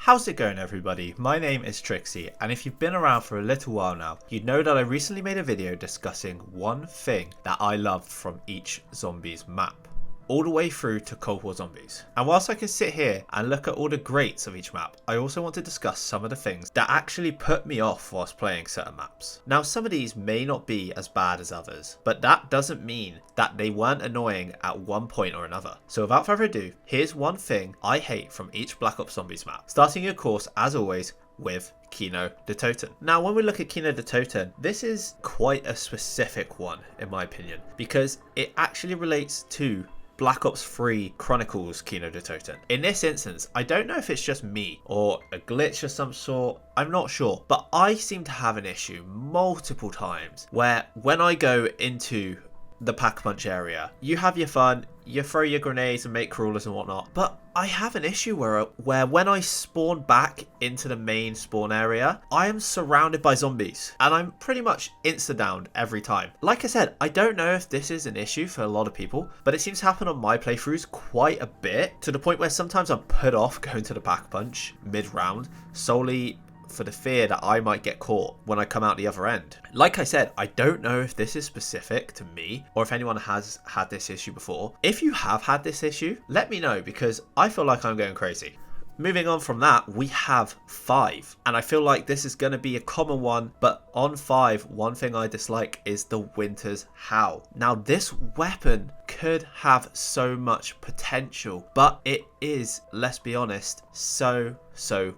How's it going, everybody? My name is Trixie, and if you've been around for a little while now, you'd know that I recently made a video discussing one thing that I loved from each zombies map, all the way through to Cold War Zombies. And whilst I can sit here and look at all the greats of each map, I also want to discuss some of the things that actually put me off whilst playing certain maps. Now, some of these may not be as bad as others, but that doesn't mean that they weren't annoying at one point or another. So without further ado, here's one thing I hate from each Black Ops Zombies map. Starting of course, as always, with Kino The Toen. Now, when we look at Kino The Toen, this is quite a specific one in my opinion, because it actually relates to Black Ops 3 Chronicles Kino The Toen. In this instance, I don't know if it's just me or a glitch of some sort, I'm not sure, but I seem to have an issue multiple times where when I go into the pack-a-punch area, you have your fun, you throw your grenades and make crawlers and whatnot, but I have an issue where when I spawn back into the main spawn area, I am surrounded by zombies and I'm pretty much insta-downed every time. Like I said, I don't know if this is an issue for a lot of people, but it seems to happen on my playthroughs quite a bit, to the point where sometimes I'm put off going to the pack-a-punch mid-round solely for the fear that I might get caught when I come out the other end. Like I said, I don't know if this is specific to me or if anyone has had this issue before. If you have had this issue, let me know, because I feel like I'm going crazy. Moving on from that, we have 5, and I feel like this is going to be a common one, but on 5, one thing I dislike is the Winter's Howl. Now, this weapon could have so much potential, but it is, let's be honest, so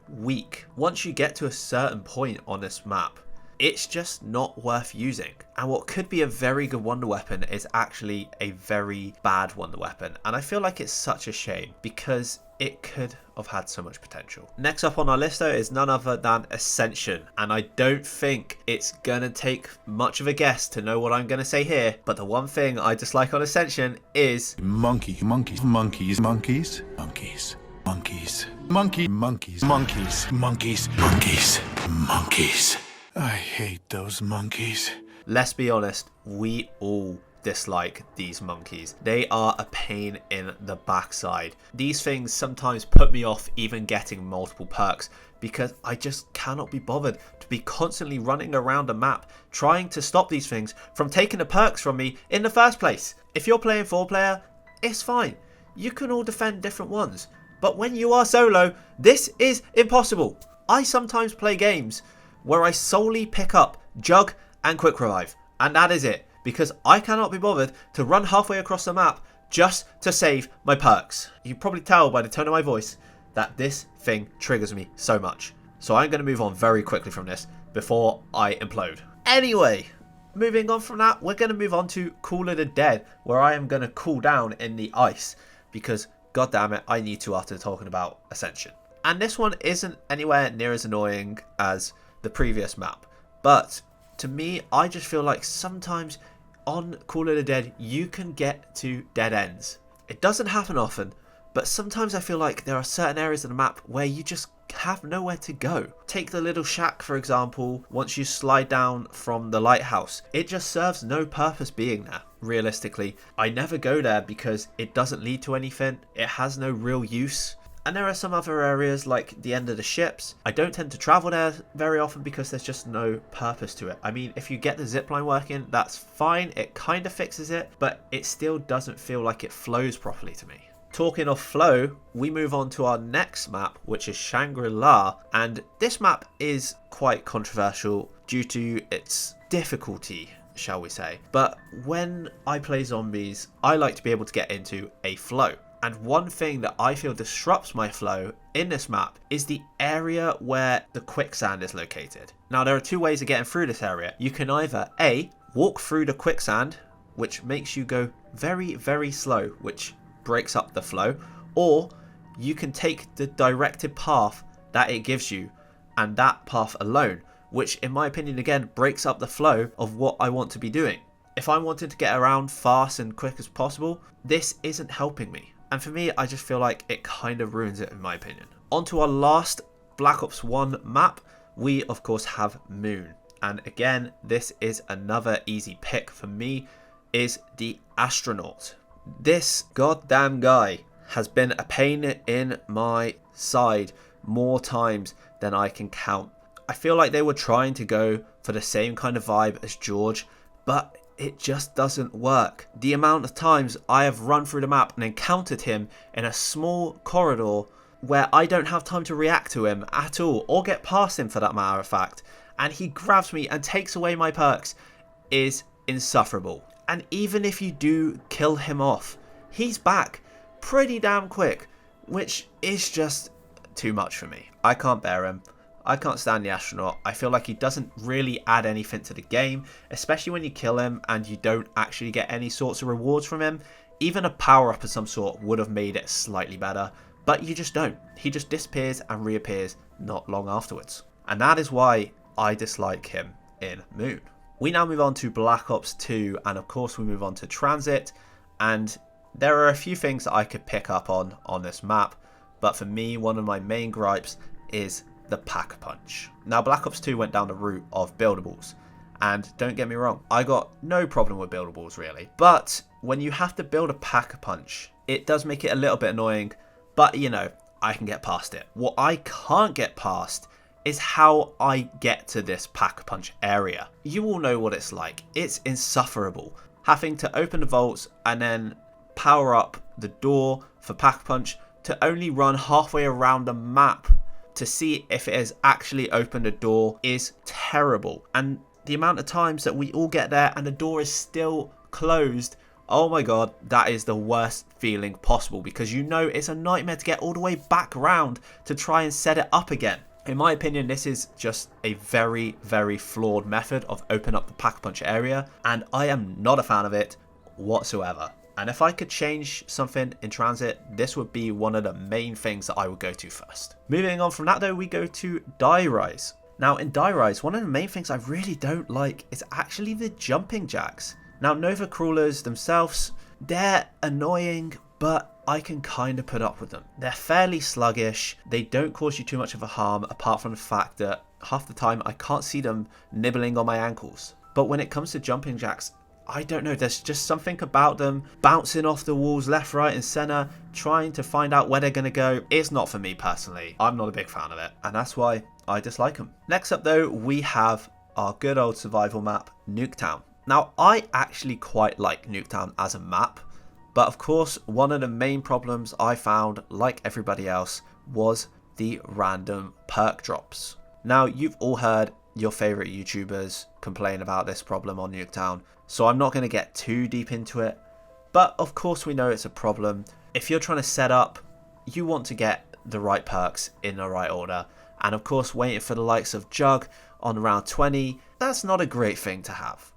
weak. Once you get to a certain point on this map, it's just not worth using. And what could be a very good wonder weapon is actually a very bad wonder weapon, and I feel like it's such a shame because it could have had so much potential. Next up on our list though is none other than Ascension, and I don't think it's gonna take much of a guess to know what I'm gonna say here, but the one thing I dislike on Ascension is monkeys. I hate those monkeys. Let's be honest, we all dislike these monkeys. They are a pain in the backside. These things sometimes put me off even getting multiple perks because I just cannot be bothered to be constantly running around a map trying to stop these things from taking the perks from me in the first place. If you're playing 4-player, it's fine. You can all defend different ones. But when you are solo, this is impossible. I sometimes play games where I solely pick up Jug and Quick Revive, and that is it, because I cannot be bothered to run halfway across the map just to save my perks. You can probably tell by the tone of my voice that this thing triggers me so much. So I'm going to move on very quickly from this before I implode. Anyway, moving on from that, we're going to move on to Call of the Dead, where I am going to cool down in the ice, because god damn it, I need to after talking about Ascension. And this one isn't anywhere near as annoying as the previous map, but to me, I just feel like sometimes on Call of the Dead, you can get to dead ends. It doesn't happen often, but sometimes I feel like there are certain areas of the map where you just have nowhere to go. Take the little shack, for example. Once you slide down from the lighthouse, it just serves no purpose being there. Realistically, I never go there because it doesn't lead to anything. It has no real use. And there are some other areas like the end of the ships. I don't tend to travel there very often because there's just no purpose to it. I mean, if you get the zipline working, that's fine. It kind of fixes it, but it still doesn't feel like it flows properly to me. Talking of flow, we move on to our next map, which is Shangri-La. And this map is quite controversial due to its difficulty, shall we say. But when I play zombies, I like to be able to get into a flow. And one thing that I feel disrupts my flow in this map is the area where the quicksand is located. Now, there are two ways of getting through this area. You can either A, walk through the quicksand, which makes you go very slow, which breaks up the flow, or you can take the directed path that it gives you, and that path alone, which in my opinion again breaks up the flow of what I want to be doing. If I'm wanting to get around fast and quick as possible, this isn't helping me. And for me, I just feel like it kind of ruins it in my opinion. On to our last Black Ops 1 map, we of course have Moon. And again, this is another easy pick for me, is the Astronaut. This goddamn guy has been a pain in my side more times than I can count. I feel like they were trying to go for the same kind of vibe as George, but it just doesn't work. The amount of times I have run through the map and encountered him in a small corridor where I don't have time to react to him at all, or get past him for that matter of fact, and he grabs me and takes away my perks, is insufferable. And even if you do kill him off, he's back pretty damn quick, which is just too much for me. I can't bear him. I can't stand the astronaut. I feel like he doesn't really add anything to the game, especially when you kill him and you don't actually get any sorts of rewards from him. Even a power-up of some sort would have made it slightly better, but you just don't. He just disappears and reappears not long afterwards. And that is why I dislike him in Moon. We now move on to Black Ops 2, and of course we move on to Transit, and there are a few things that I could pick up on this map, but for me, one of my main gripes is the Pack-a-Punch. Now, Black Ops 2 went down the route of buildables, and don't get me wrong, I got no problem with buildables really, but when you have to build a Pack-a-Punch, it does make it a little bit annoying, but you know, I can get past it. What I can't get past is how I get to this Pack-a-Punch area. You all know what it's like. It's insufferable. Having to open the vaults and then power up the door for Pack-a-Punch to only run halfway around the map to see if it has actually opened a door is terrible. And the amount of times that we all get there and the door is still closed, oh my god, that is the worst feeling possible, because you know it's a nightmare to get all the way back around to try and set it up again. In my opinion, this is just a very, very flawed method of opening up the Pack-a-Punch area, and I am not a fan of it whatsoever. And if I could change something in Transit, this would be one of the main things that I would go to first. Moving on from that though, we go to Die Rise. Now in Die Rise, one of the main things I really don't like is actually the jumping jacks. Now Nova Crawlers themselves, they're annoying, but I can kind of put up with them. They're fairly sluggish, they don't cause you too much of a harm apart from the fact that half the time I can't see them nibbling on my ankles. But when it comes to jumping jacks, I don't know, there's just something about them bouncing off the walls left, right and centre, trying to find out where they're going to go. It's not for me personally. I'm not a big fan of it, and that's why I dislike them. Next up though, we have our good old survival map, Nuketown. Now I actually quite like Nuketown as a map, but of course one of the main problems I found, like everybody else, was the random perk drops. Now you've all heard your favourite YouTubers complain about this problem on Nuketown, so I'm not going to get too deep into it, but of course we know it's a problem. If you're trying to set up, you want to get the right perks in the right order, and of course waiting for the likes of Jug on round 20, that's not a great thing to have.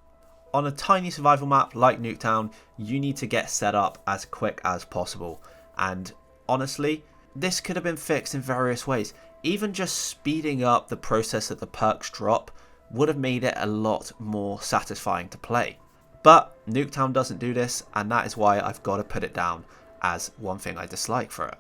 On a tiny survival map like Nuketown, you need to get set up as quick as possible, and honestly, this could have been fixed in various ways. Even just speeding up the process that the perks drop would have made it a lot more satisfying to play. But Nuketown doesn't do this, and that is why I've got to put it down as one thing I dislike for it.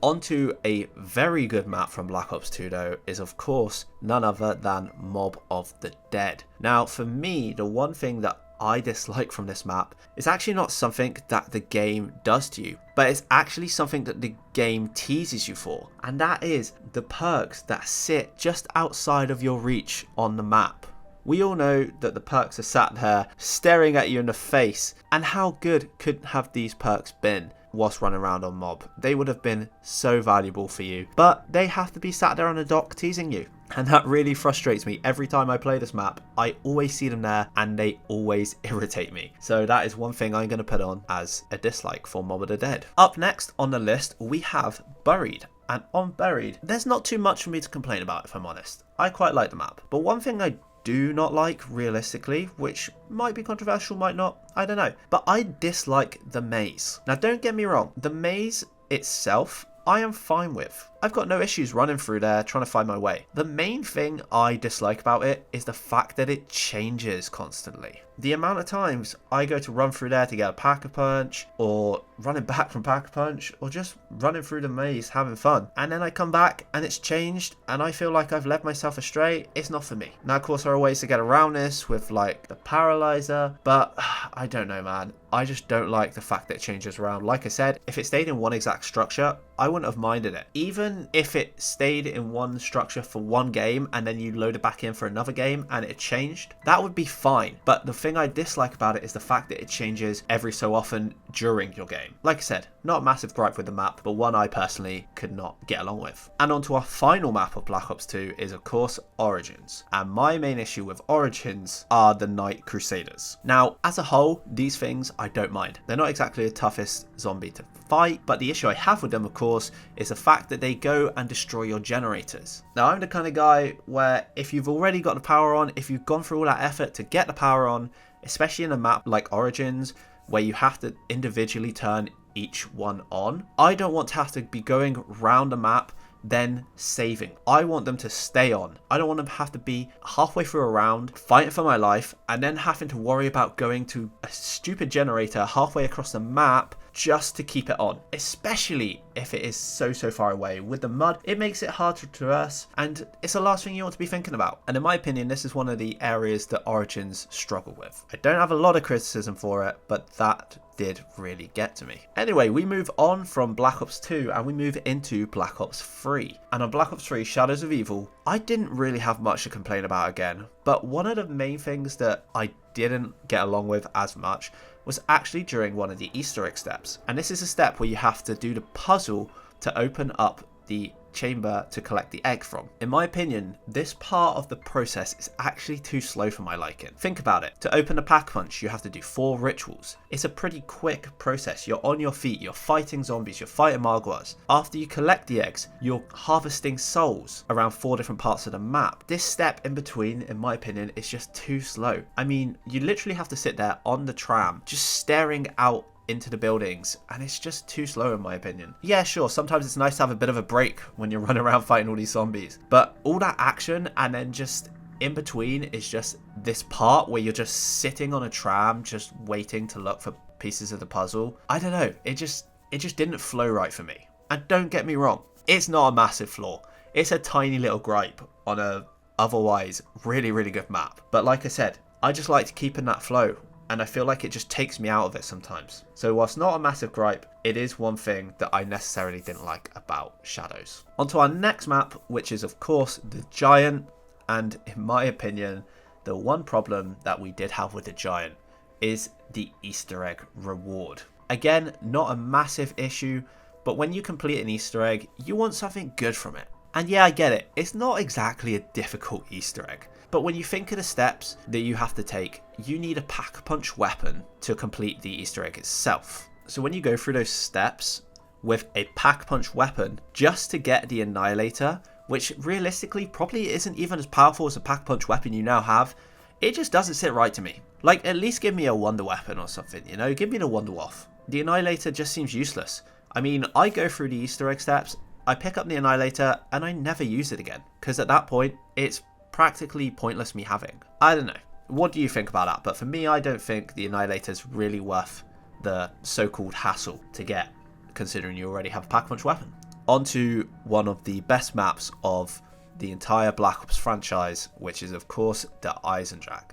Onto a very good map from Black Ops 2 though is of course none other than Mob of the Dead. Now for me, the one thing that I dislike from this map is actually not something that the game does to you, but it's actually something that the game teases you for, and that is the perks that sit just outside of your reach on the map. We all know that the perks are sat there staring at you in the face, and how good could have these perks been whilst running around on Mob? They would have been so valuable for you, but they have to be sat there on a dock teasing you. And that really frustrates me. Every time I play this map, I always see them there and they always irritate me. So that is one thing I'm going to put on as a dislike for Mob of the Dead. Up next on the list, we have Buried. And on Buried, there's not too much for me to complain about, if I'm honest. I quite like the map. But one thing I do not like, realistically, which might be controversial, might not, I don't know, but I dislike the maze. Now don't get me wrong, the maze itself I am fine with. I've got no issues running through there trying to find my way. The main thing I dislike about it is the fact that it changes constantly. The amount of times I go to run through there to get a Pack-a-Punch, or running back from Pack-a-Punch, or just running through the maze having fun, and then I come back and it's changed and I feel like I've led myself astray. It's not for me. Now of course there are ways to get around this with like the paralyzer, but I don't know, man. I just don't like the fact that it changes around. Like I said, if it stayed in one exact structure, I wouldn't have minded it. Even even if it stayed in one structure for one game and then you load it back in for another game and it changed, that would be fine. But the thing I dislike about it is the fact that it changes every so often during your game. Like I said, not a massive gripe with the map, but one I personally could not get along with. And on to our final map of Black Ops 2 is of course Origins. And my main issue with Origins are the Night Crusaders. Now, as a whole, these things I don't mind. They're not exactly the toughest zombie to fight, but the issue I have with them, of course, is the fact that they go and destroy your generators. Now, I'm the kind of guy where if you've already got the power on, if you've gone through all that effort to get the power on, especially in a map like Origins, where you have to individually turn each one on, I don't want to have to be going round the map then saving. I want them to stay on. I don't want them to have to be halfway through a round, fighting for my life, and then having to worry about going to a stupid generator halfway across the map just to keep it on, especially if it is so far away. With the mud, it makes it hard to traverse, and it's the last thing you want to be thinking about. And in my opinion, this is one of the areas that Origins struggle with. I don't have a lot of criticism for it, but that did really get to me. Anyway, we move on from Black Ops 2 and we move into Black Ops 3. And on Black Ops 3 Shadows of Evil, I didn't really have much to complain about again, but one of the main things that I didn't get along with as much was actually during one of the Easter egg steps. And this is a step where you have to do the puzzle to open up the chamber to collect the egg from. In my opinion, this part of the process is actually too slow for my liking. Think about it. To open a pack punch, you have to do 4 rituals. It's a pretty quick process. You're on your feet, you're fighting zombies, you're fighting Margwas. After you collect the eggs, you're harvesting souls around 4 different parts of the map. This step in between, in my opinion, is just too slow. I mean, you literally have to sit there on the tram, just staring out into the buildings, and it's just too slow in my opinion. Yeah, sure, sometimes it's nice to have a bit of a break when you're running around fighting all these zombies, but all that action and then just in between is just this part where you're just sitting on a tram just waiting to look for pieces of the puzzle. I don't know, it just didn't flow right for me. And don't get me wrong, it's not a massive flaw. It's a tiny little gripe on a otherwise really good map. But like I said, I just like to keep in that flow, and I feel like it just takes me out of it sometimes. So whilst not a massive gripe, it is one thing that I necessarily didn't like about Shadows. On to our next map, which is of course the Giant. And in my opinion, the one problem that we did have with the Giant is the Easter egg reward. Again, not a massive issue, but when you complete an Easter egg, you want something good from it. And yeah, I get it. It's not exactly a difficult Easter egg. But when you think of the steps that you have to take, you need a pack-a-punch weapon to complete the Easter egg itself. So when you go through those steps with a pack-a-punch weapon just to get the Annihilator, which realistically probably isn't even as powerful as a pack-a-punch weapon you now have, it just doesn't sit right to me. Like, at least give me a wonder weapon or something, you know? Give me the Wonder Waff. The Annihilator just seems useless. I mean, I go through the Easter egg steps, I pick up the Annihilator, and I never use it again. Because at that point, it's practically pointless me having. I don't know. What do you think about that? But for me, I don't think the Annihilator is really worth the so-called hassle to get, considering you already have a pack-a-punch weapon. On to one of the best maps of the entire Black Ops franchise, which is of course the Eis Andra.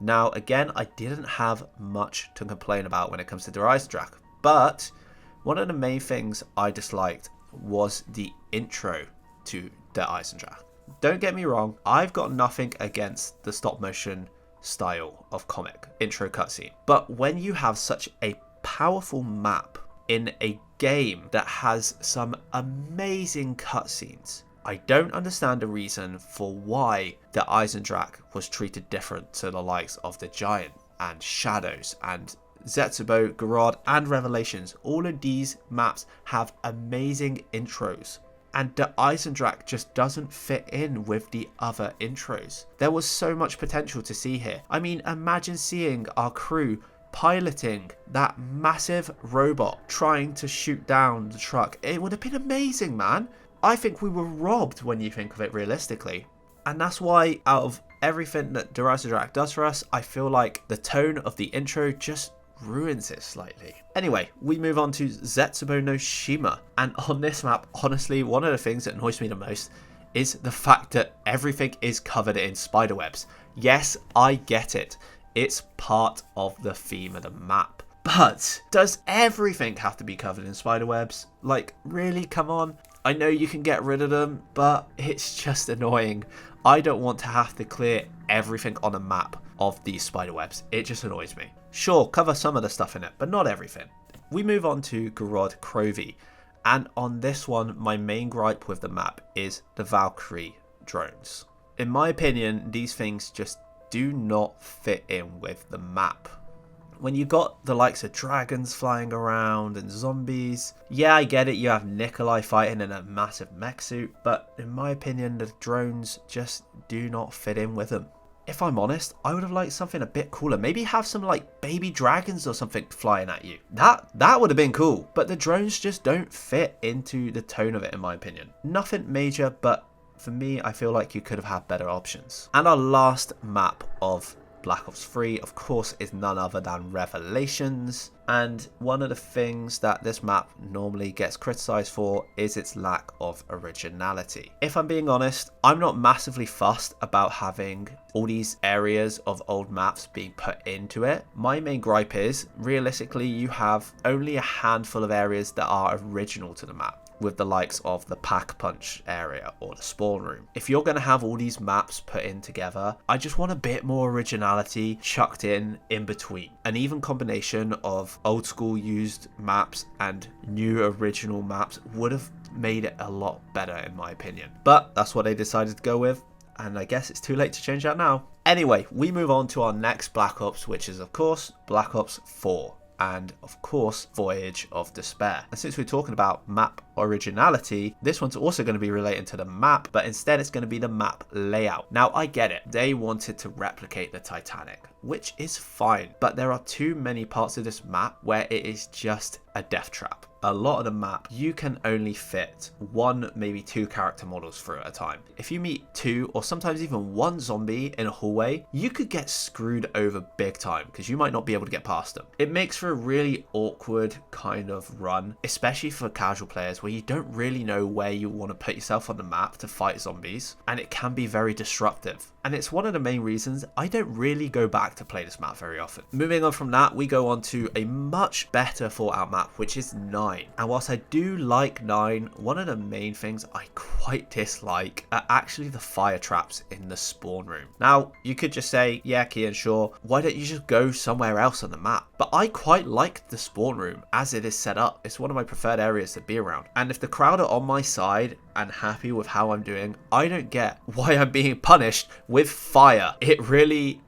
Now again, I didn't have much to complain about when it comes to the Eis Andra, but one of the main things I disliked was the intro to the Eis Andra. Don't get me wrong, I've got nothing against the stop motion style of comic intro cutscene, but when you have such a powerful map in a game that has some amazing cutscenes, I don't understand the reason for why the Eis Andra was treated different to the likes of the Giant and Shadows and Zetsubo, Garrod and Revelations. All of these maps have amazing intros, and the Eis Andra just doesn't fit in with the other intros. There was so much potential to see here. I mean, imagine seeing our crew piloting that massive robot trying to shoot down the truck. It would have been amazing, man. I think we were robbed when you think of it realistically. And that's why out of everything that the Eis Andra does for us, I feel like the tone of the intro just ruins it slightly. Anyway, we move on to Zetsubo Noima. And on this map, honestly, one of the things that annoys me the most is the fact that everything is covered in spiderwebs. Yes, I get it. It's part of the theme of the map. But does everything have to be covered in spiderwebs? Like, really? Come on. I know you can get rid of them, but it's just annoying. I don't want to have to clear everything on a map of these spiderwebs. It just annoys me. Sure, cover some of the stuff in it, but not everything. We move on to Gorod Krovi, and on this one, my main gripe with the map is the Valkyrie drones. In my opinion, these things just do not fit in with the map. When you got the likes of dragons flying around and zombies, yeah, I get it, you have Nikolai fighting in a massive mech suit, but in my opinion, the drones just do not fit in with them. If I'm honest, I would have liked something a bit cooler. Maybe have some like baby dragons or something flying at you. That would have been cool, but the drones just don't fit into the tone of it in my opinion. Nothing major, but for me, I feel like you could have had better options. And our last map of Black Ops 3, of course, is none other than Revelations. And one of the things that this map normally gets criticized for is its lack of originality. If I'm being honest, I'm not massively fussed about having all these areas of old maps being put into it. My main gripe is, realistically, you have only a handful of areas that are original to the map, with the likes of the Pack Punch area or the Spawn Room. If you're going to have all these maps put in together, I just want a bit more originality chucked in between. An even combination of old school used maps and new original maps would have made it a lot better in my opinion. But that's what they decided to go with, and I guess it's too late to change that now. Anyway, we move on to our next Black Ops, which is of course Black Ops 4. And of course Voyage of Despair. And since we're talking about map originality, this one's also going to be related to the map, but instead it's going to be the map layout. Now I get it, they wanted to replicate the Titanic, which is fine, but there are too many parts of this map where it is just a death trap. A lot of the map, you can only fit one, maybe two character models through at a time. If you meet two or sometimes even one zombie in a hallway, you could get screwed over big time because you might not be able to get past them. It makes for a really awkward kind of run, especially for casual players where you don't really know where you want to put yourself on the map to fight zombies, and it can be very disruptive. And it's one of the main reasons I don't really go back to play this map very often. Moving on from that, we go on to a much better thought out map, which is 9. And whilst I do like 9, one of the main things I quite dislike are actually the fire traps in the spawn room. Now, you could just say, yeah, Kian, sure, why don't you just go somewhere else on the map? But I quite like the spawn room as it is set up. It's one of my preferred areas to be around. And if the crowd are on my side and happy with how I'm doing, I don't get why I'm being punished with fire. It really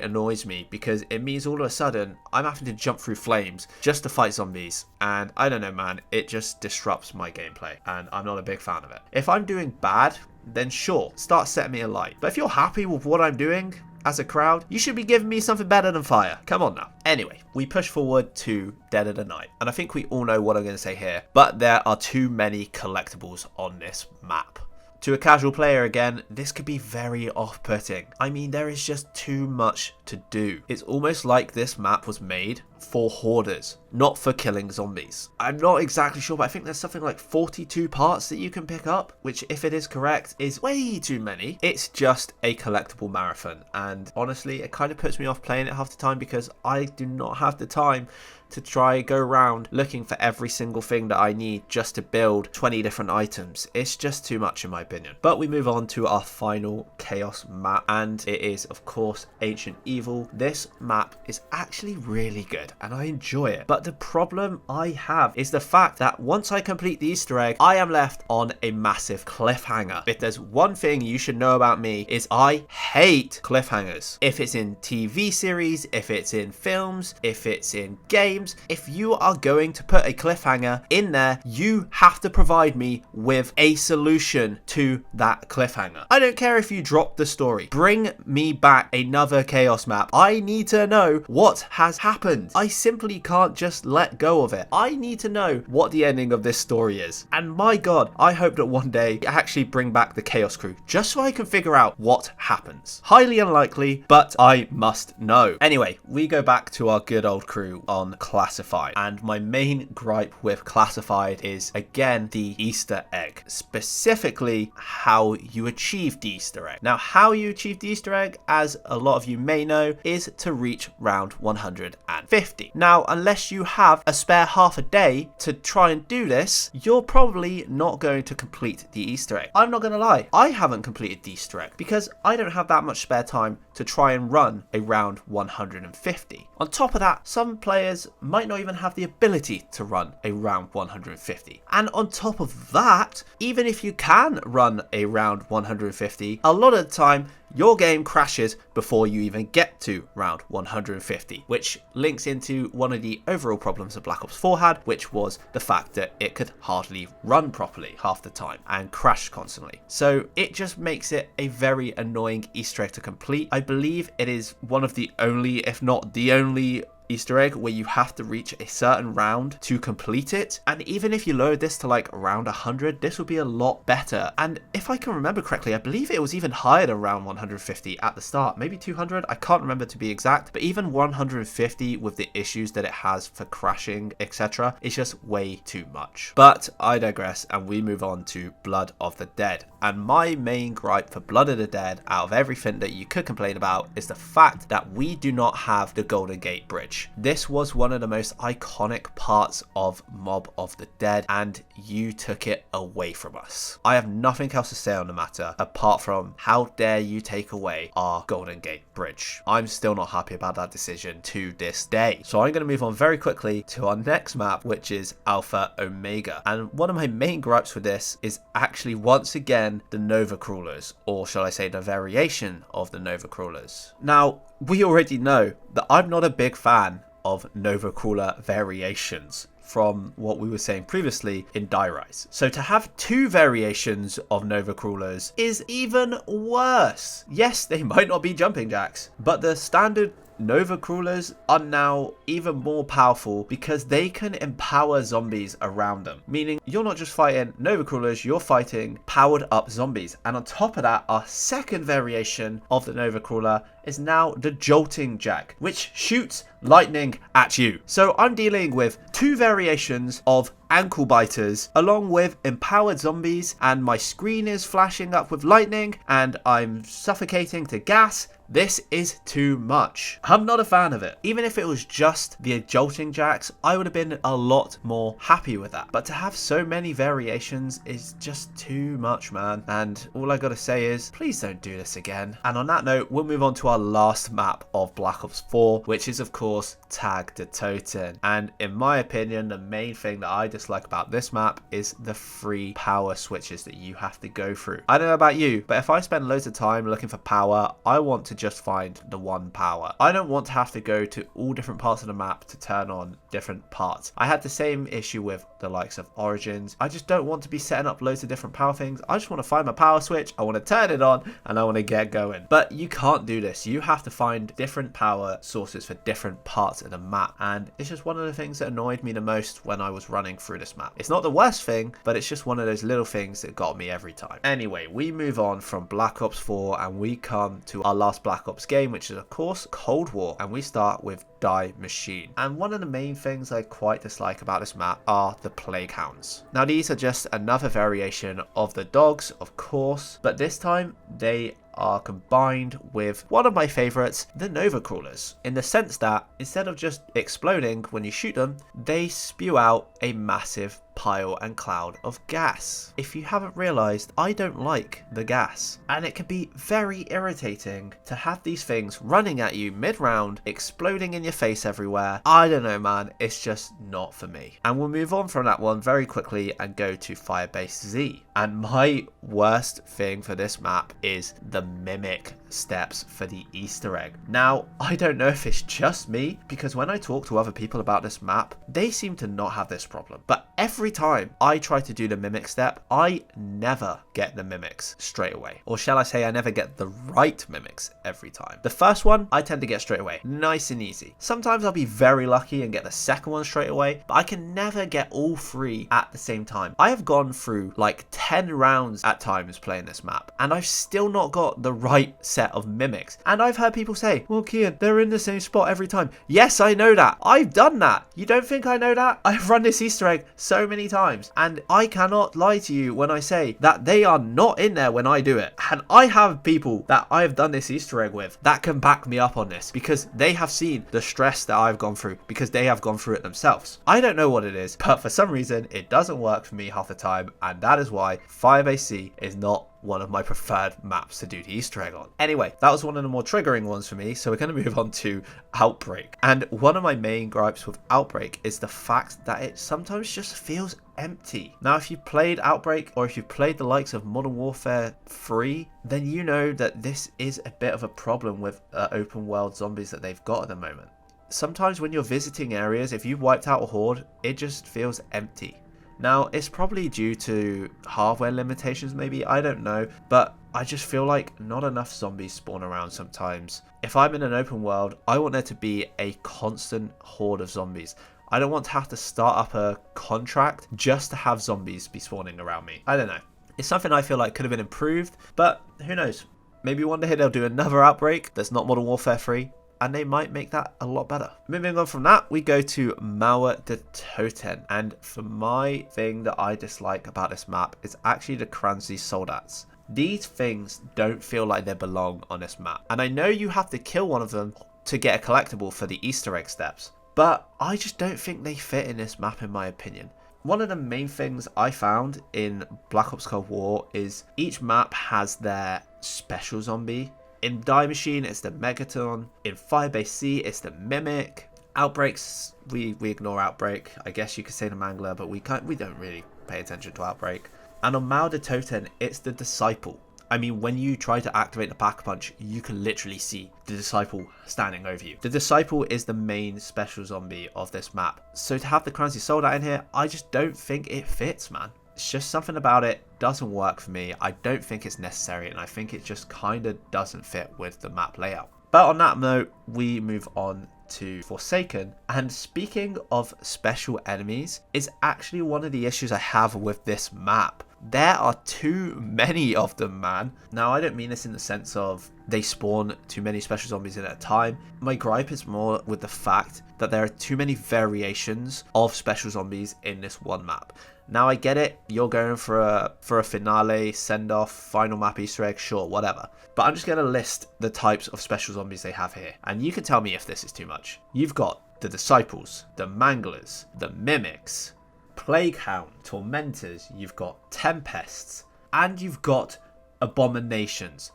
annoys me because it means all of a sudden I'm having to jump through flames just to fight zombies, and I don't know, man, it just disrupts my gameplay and I'm not a big fan of it. If I'm doing bad, then sure, start setting me alight. But if you're happy with what I'm doing as a crowd, you should be giving me something better than fire. Come on now. Anyway, we push forward to Dead of the Night, and I think we all know what I'm going to say here, but there are too many collectibles on this map. To a casual player again, this could be very off-putting. I mean, there is just too much to do. It's almost like this map was made for hoarders, not for killing zombies. I'm not exactly sure, but I think there's something like 42 parts that you can pick up, which if it is correct, is way too many. It's just a collectible marathon, and honestly, it kind of puts me off playing it half the time because I do not have the time to try go around looking for every single thing that I need just to build 20 different items. It's just too much in my opinion. But we move on to our final chaos map, and it is of course Ancient Evil. This map is actually really good and I enjoy it, but the problem I have is the fact that once I complete the Easter egg, I am left on a massive cliffhanger. If there's one thing you should know about me, is I hate cliffhangers. If it's in TV series, if it's in films, if it's in games, if you are going to put a cliffhanger in there, you have to provide me with a solution to that cliffhanger. I don't care if you drop the story. Bring me back another chaos map. I need to know what has happened. I simply can't just let go of it. I need to know what the ending of this story is. And my god, I hope that one day actually bring back the Chaos Crew just so I can figure out what happens. Highly unlikely, but I must know. Anyway, we go back to our good old crew on Classified, and my main gripe with Classified is again the Easter egg, specifically how you achieve the Easter egg. Now, how you achieve the Easter egg, as a lot of you may know, is to reach round 150. 150. Now, unless you have a spare half a day to try and do this, you're probably not going to complete the Easter egg. I'm not going to lie, I haven't completed the Easter egg because I don't have that much spare time to try and run a round 150. On top of that, some players might not even have the ability to run a round 150. And on top of that, even if you can run a round 150, a lot of the time your game crashes before you even get to round 150, which links into one of the overall problems that Black Ops 4 had, which was the fact that it could hardly run properly half the time and crash constantly. So it just makes it a very annoying Easter egg to complete. I believe it is one of the only, if not the only, Easter egg where you have to reach a certain round to complete it. And even if you load this to like around 100, this would be a lot better. And if I can remember correctly, I believe it was even higher than around 150 at the start, maybe 200. I can't remember to be exact, but even 150 with the issues that it has for crashing, etc., is just way too much. But I digress, and we move on to Blood of the Dead. And my main gripe for Blood of the Dead, out of everything that you could complain about, is the fact that we do not have the Golden Gate Bridge. This was one of the most iconic parts of Mob of the Dead, and you took it away from us. I have nothing else to say on the matter apart from how dare you take away our Golden Gate Bridge. I'm still not happy about that decision to this day. So I'm going to move on very quickly to our next map, which is Alpha Omega. And one of my main gripes with this is actually once again the Nova Crawlers, or shall I say the variation of the Nova Crawlers. Now, we already know that I'm not a big fan of Nova Crawler variations from what we were saying previously in Die Rise. So to have two variations of Nova Crawlers is even worse. Yes, they might not be jumping jacks, but the standard Nova Crawlers are now even more powerful because they can empower zombies around them. Meaning you're not just fighting Nova Crawlers, you're fighting powered up zombies. And on top of that, our second variation of the Nova Crawler is now the Jolting Jack, which shoots lightning at you. So I'm dealing with two variations of ankle biters along with empowered zombies, and my screen is flashing up with lightning and I'm suffocating to gas. This is too much. I'm not a fan of it. Even if it was just the Jolting Jacks, I would have been a lot more happy with that. But to have so many variations is just too much, man. And all I gotta say is, please don't do this again. And on that note, we'll move on to our last map of Black Ops 4, which is of course Kino The Toen. And in my opinion, the main thing that I dislike about this map is the free power switches that you have to go through. I don't know about you, but if I spend loads of time looking for power, I want to just find the one power. I don't want to have to go to all different parts of the map to turn on different parts. I had the same issue with the likes of Origins. I just don't want to be setting up loads of different power things. I just want to find my power switch, I want to turn it on, and I want to get going. But you can't do this. You have to find different power sources for different parts of the map, and it's just one of the things that annoyed me the most when I was running through this map. It's not the worst thing, but it's just one of those little things that got me every time. Anyway, we move on from Black Ops 4 and we come to our last Black Ops game, which is of course Cold War, and we start with Die Machine. And one of the main things I quite dislike about this map are the Plague Hounds. Now these are just another variation of the dogs, of course, but this time they are combined with one of my favorites, the Nova Crawlers, in the sense that instead of just exploding when you shoot them, they spew out a massive pile and cloud of gas. If you haven't realized, I don't like the gas, and it can be very irritating to have these things running at you mid-round, exploding in your face everywhere. I don't know, man, it's just not for me. And we'll move on from that one very quickly and go to Firebase Z. And my worst thing for this map is the mimic steps for the Easter egg. Now, I don't know if it's just me, because when I talk to other people about this map, they seem to not have this problem. But every time I try to do the mimic step, I never get the mimics straight away. Or shall I say, I never get the right mimics every time. The first one, I tend to get straight away. Nice and easy. Sometimes I'll be very lucky and get the second one straight away, but I can never get all three at the same time. I have gone through like 10 rounds at times playing this map, and I've still not got the right set of mimics. And I've heard people say, well, Kian, they're in the same spot every time. Yes, I know that. I've done that. You don't think I know that? I've run this Easter egg so many many times, and I cannot lie to you when I say that they are not in there when I do it. And I have people that I have done this Easter egg with that can back me up on this, because they have seen the stress that I've gone through, because they have gone through it themselves. I don't know what it is, but for some reason it doesn't work for me half the time, and that is why 5AC is not one of my preferred maps to do the Easter egg on. Anyway, that was one of the more triggering ones for me, so we're going to move on to Outbreak. And one of my main gripes with Outbreak is the fact that it sometimes just feels empty. Now, if you've played Outbreak, or if you've played the likes of Modern Warfare 3, then you know that this is a bit of a problem with open world zombies that they've got at the moment. Sometimes when you're visiting areas, if you've wiped out a horde, it just feels empty. Now, it's probably due to hardware limitations maybe, I don't know, but I just feel like not enough zombies spawn around sometimes. If I'm in an open world, I want there to be a constant horde of zombies. I don't want to have to start up a contract just to have zombies be spawning around me. I don't know. It's something I feel like could have been improved, but who knows? Maybe one day they'll do another Outbreak that's not Modern Warfare 3. And they might make that a lot better. Moving on from that, we go to Kino The Toen. And for my thing that I dislike about this map is actually the Kranzi Soldats. These things don't feel like they belong on this map. And I know you have to kill one of them to get a collectible for the Easter egg steps, but I just don't think they fit in this map in my opinion. One of the main things I found in Black Ops Cold War is each map has their special zombie. In Die Machine, it's the Megaton. In 5AC, it's the Mimic. Outbreaks, we ignore Outbreak. I guess you could say the Mangler, but we don't really pay attention to Outbreak. And on Kino The Toen, it's the Disciple. I mean, when you try to activate the Pack-a-Punch, you can literally see the Disciple standing over you. The Disciple is the main special zombie of this map. So to have the Kranzi Soldat in here, I just don't think it fits, man. It's just something about it doesn't work for me. I don't think it's necessary, and I think it just kind of doesn't fit with the map layout. But on that note, we move on to Forsaken. And speaking of special enemies, is actually one of the issues I have with this map. There are too many of them, man. Now, I don't mean this in the sense of they spawn too many special zombies in at a time. My gripe is more with the fact that there are too many variations of special zombies in this one map. Now, I get it, you're going for a finale, send-off, final map Easter egg, sure, whatever. But I'm just going to list the types of special zombies they have here, and you can tell me if this is too much. You've got the Disciples, the Manglers, the Mimics, Plague Hound, Tormentors, you've got Tempests, and you've got Abominations.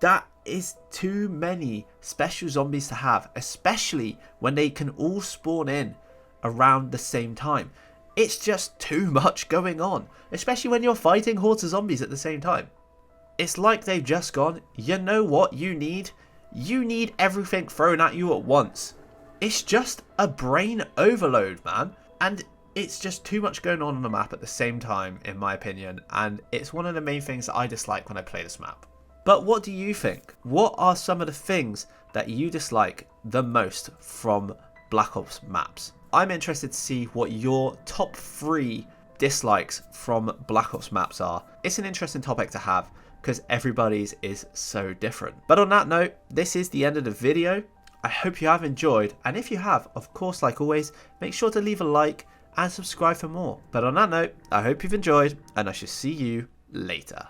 That is too many special zombies to have, especially when they can all spawn in around the same time. It's just too much going on, especially when you're fighting hordes of zombies at the same time. It's like they've just gone, you know what you need? You need everything thrown at you at once. It's just a brain overload, man. And it's just too much going on the map at the same time, in my opinion. And it's one of the main things that I dislike when I play this map. But what do you think? What are some of the things that you dislike the most from Black Ops maps? I'm interested to see what your top 3 dislikes from Black Ops maps are. It's an interesting topic to have because everybody's is so different. But on that note, this is the end of the video. I hope you have enjoyed, and if you have, of course, like always, make sure to leave a like and subscribe for more. But on that note, I hope you've enjoyed, and I shall see you later.